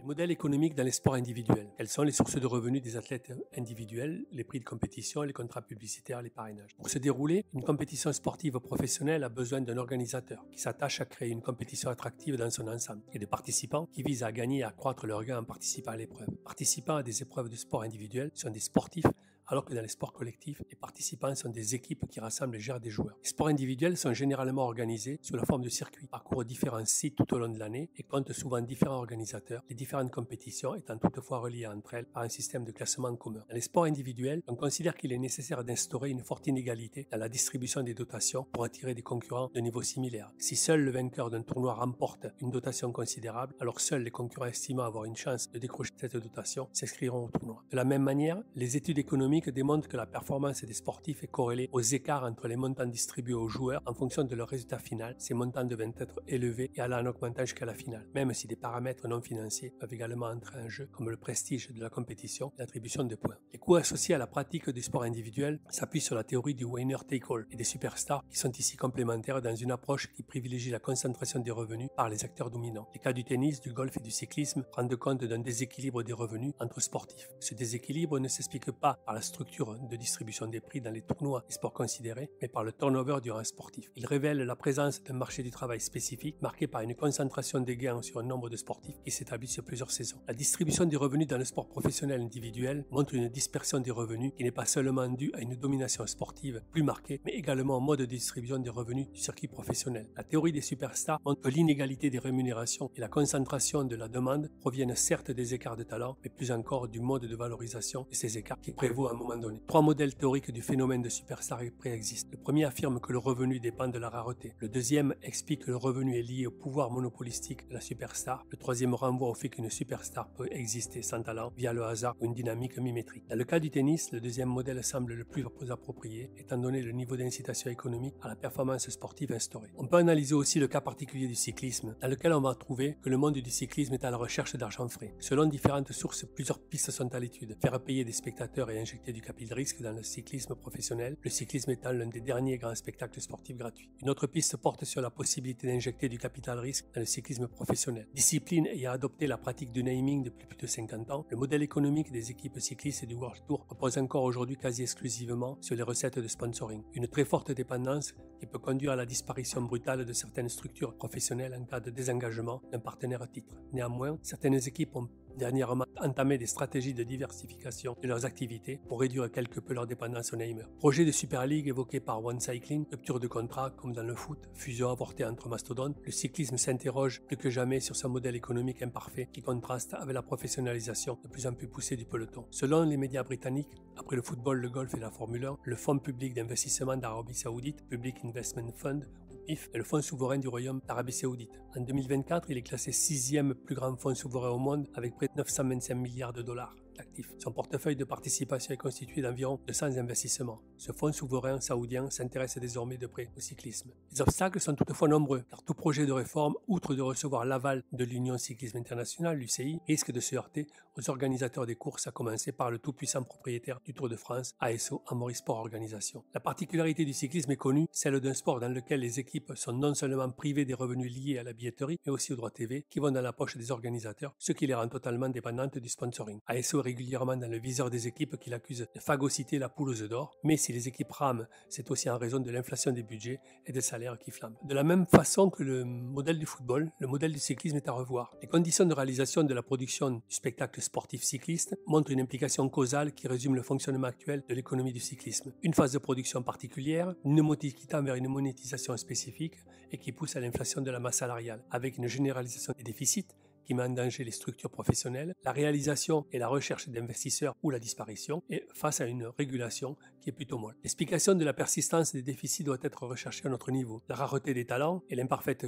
Les modèles économiques dans les sports individuels. Quelles sont les sources de revenus des athlètes individuels, les prix de compétition, les contrats publicitaires, les parrainages? Pour se dérouler, une compétition sportive professionnelle a besoin d'un organisateur qui s'attache à créer une compétition attractive dans son ensemble et de participants qui visent à gagner et à accroître leurs gains en participant à l'épreuve. Participants à des épreuves de sport individuels sont des sportifs, alors que dans les sports collectifs, les participants sont des équipes qui rassemblent et gèrent des joueurs. Les sports individuels sont généralement organisés sous la forme de circuits, parcourent différents sites tout au long de l'année et comptent souvent différents organisateurs, les différentes compétitions étant toutefois reliées entre elles par un système de classement en commun. Dans les sports individuels, on considère qu'il est nécessaire d'instaurer une forte inégalité dans la distribution des dotations pour attirer des concurrents de niveau similaire. Si seul le vainqueur d'un tournoi remporte une dotation considérable, alors seuls les concurrents estimant avoir une chance de décrocher cette dotation s'inscriront au tournoi. De la même manière, les études économiques démontrent que la performance des sportifs est corrélée aux écarts entre les montants distribués aux joueurs en fonction de leur résultat final. Ces montants devaient être élevés et aller en augmentant jusqu'à la finale, même si des paramètres non financiers peuvent également entrer en jeu, comme le prestige de la compétition et l'attribution de points. Les coûts associés à la pratique du sport individuel s'appuient sur la théorie du winner-take-all et des superstars qui sont ici complémentaires dans une approche qui privilégie la concentration des revenus par les acteurs dominants. Les cas du tennis, du golf et du cyclisme rendent compte d'un déséquilibre des revenus entre sportifs. Ce déséquilibre ne s'explique pas par la structure de distribution des prix dans les tournois et sports considérés, mais par le turnover du rang sportif. Il révèle la présence d'un marché du travail spécifique marqué par une concentration des gains sur un nombre de sportifs qui s'établit sur plusieurs saisons. La distribution des revenus dans le sport professionnel individuel montre une dispersion des revenus qui n'est pas seulement due à une domination sportive plus marquée, mais également au mode de distribution des revenus du circuit professionnel. La théorie des superstars montre que l'inégalité des rémunérations et la concentration de la demande proviennent certes des écarts de talent, mais plus encore du mode de valorisation de ces écarts qui prévaut à un moment donné. Trois modèles théoriques du phénomène de superstar préexistent. Le premier affirme que le revenu dépend de la rareté. Le deuxième explique que le revenu est lié au pouvoir monopolistique de la superstar. Le troisième renvoie au fait qu'une superstar peut exister sans talent via le hasard ou une dynamique mimétrique. Dans le cas du tennis, le deuxième modèle semble le plus approprié, étant donné le niveau d'incitation économique à la performance sportive instaurée. On peut analyser aussi le cas particulier du cyclisme, dans lequel on va trouver que le monde du cyclisme est à la recherche d'argent frais. Selon différentes sources, plusieurs pistes sont à l'étude. Faire payer des spectateurs et injecter du capital de risque dans le cyclisme professionnel, le cyclisme étant l'un des derniers grands spectacles sportifs gratuits. Une autre piste porte sur la possibilité d'injecter du capital risque dans le cyclisme professionnel. Discipline ayant adopté la pratique du naming depuis plus de 50 ans, le modèle économique des équipes cyclistes et du World Tour repose encore aujourd'hui quasi exclusivement sur les recettes de sponsoring. Une très forte dépendance qui peut conduire à la disparition brutale de certaines structures professionnelles en cas de désengagement d'un partenaire à titre. Néanmoins, certaines équipes ont dernièrement entamé des stratégies de diversification de leurs activités pour réduire quelque peu leur dépendance au Neymar. Projet de Super League évoqué par One Cycling, rupture de contrat comme dans le foot, fusion avortée entre mastodontes, le cyclisme s'interroge plus que jamais sur son modèle économique imparfait qui contraste avec la professionnalisation de plus en plus poussée du peloton. Selon les médias britanniques, après le football, le golf et la Formule 1, le Fonds public d'investissement d'Arabie Saoudite, Public Investment Fund, PIF, est le fonds souverain du Royaume d'Arabie Saoudite. En 2024, il est classé 6e plus grand fonds souverain au monde avec près de 925 milliards de dollars d'actifs. Son portefeuille de participation est constitué d'environ 200 investissements. Ce fonds souverain saoudien s'intéresse désormais de près au cyclisme. Les obstacles sont toutefois nombreux, car tout projet de réforme, outre de recevoir l'aval de l'Union Cyclisme International, l'UCI, risque de se heurter aux organisateurs des courses, à commencer par le tout-puissant propriétaire du Tour de France, ASO, Amaury Sport Organisation. La particularité du cyclisme est connue, celle d'un sport dans lequel les équipes sont non seulement privées des revenus liés à la billetterie, mais aussi aux droits TV, qui vont dans la poche des organisateurs, ce qui les rend totalement dépendantes du sponsoring. ASO est régulièrement dans le viseur des équipes qui l'accusent de phagocyter la poule aux œufs d'or, mais si les équipes rament, c'est aussi en raison de l'inflation des budgets et des salaires qui flambent. De la même façon que le modèle du football, le modèle du cyclisme est à revoir. Les conditions de réalisation de la production du spectacle sportif cycliste montrent une implication causale qui résume le fonctionnement actuel de l'économie du cyclisme. Une phase de production particulière, une motive qui tend vers une monétisation spécifique et qui pousse à l'inflation de la masse salariale, avec une généralisation des déficits qui met en danger les structures professionnelles, la réalisation et la recherche d'investisseurs ou la disparition, et face à une régulation qui est plutôt molle. L'explication de la persistance des déficits doit être recherchée à notre niveau. La rareté des talents et l'imparfaite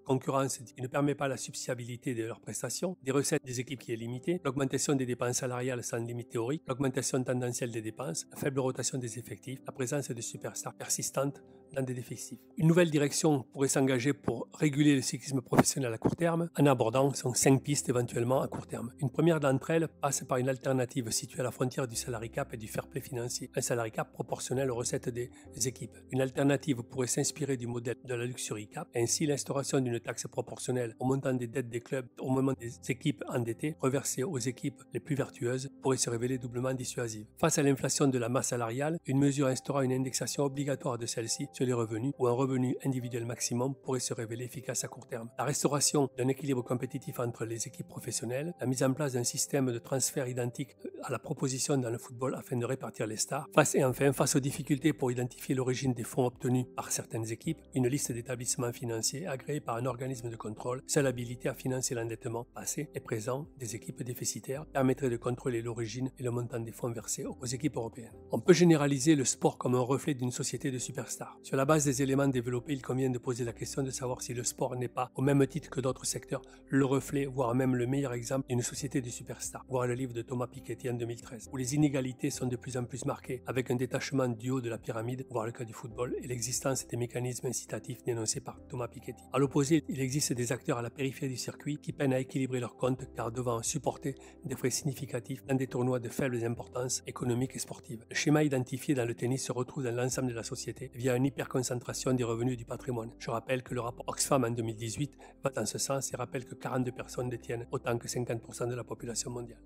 concurrence qui ne permet pas la subsidiabilité de leurs prestations, des recettes des équipes qui est limitée, l'augmentation des dépenses salariales sans limite théorique, l'augmentation tendancielle des dépenses, la faible rotation des effectifs, la présence de superstars persistantes dans des déficits. Une nouvelle direction pourrait s'engager pour réguler le cyclisme professionnel à court terme en abordant 5 pistes éventuellement à court terme. Une première d'entre elles passe par une alternative située à la frontière du salary cap et du fair play financier, un salary cap proportionnel aux recettes des équipes. Une alternative pourrait s'inspirer du modèle de la luxury cap, ainsi l'instauration d'une taxe proportionnelle au montant des dettes des clubs au moment des équipes endettées reversées aux équipes les plus vertueuses pourrait se révéler doublement dissuasive. Face à l'inflation de la masse salariale, une mesure instaurant une indexation obligatoire de celle-ci sur les revenus ou un revenu individuel maximum pourrait se révéler efficace à court terme. La restauration d'un équilibre compétitif entre les équipes professionnelles, la mise en place d'un système de transfert identique à la proposition dans le football afin de répartir les stars, face aux difficultés pour identifier l'origine des fonds obtenus par certaines équipes, une liste d'établissements financiers agréés par un organisme de contrôle, seule habilité à financer l'endettement passé et présent des équipes déficitaires, permettrait de contrôler l'origine et le montant des fonds versés aux équipes européennes. On peut généraliser le sport comme un reflet d'une société de superstars. Sur la base des éléments développés, il convient de poser la question de savoir si le sport n'est pas, au même titre que d'autres secteurs, le reflet, voire même le meilleur exemple d'une société de superstars. Voir le livre de Thomas Piketty en 2013, où les inégalités sont de plus en plus marquées, avec un détachement du haut de la pyramide, voire le cas du football, et l'existence des mécanismes incitatifs dénoncés par Thomas Piketty. À l'opposé, il existe des acteurs à la périphérie du circuit qui peinent à équilibrer leurs comptes car devant supporter des frais significatifs dans des tournois de faible importance économique et sportive. Le schéma identifié dans le tennis se retrouve dans l'ensemble de la société via une hyperconcentration des revenus du patrimoine. Je rappelle que le rapport Oxfam en 2018 va dans ce sens et rappelle que 42 personnes détiennent autant que 50% de la population mondiale.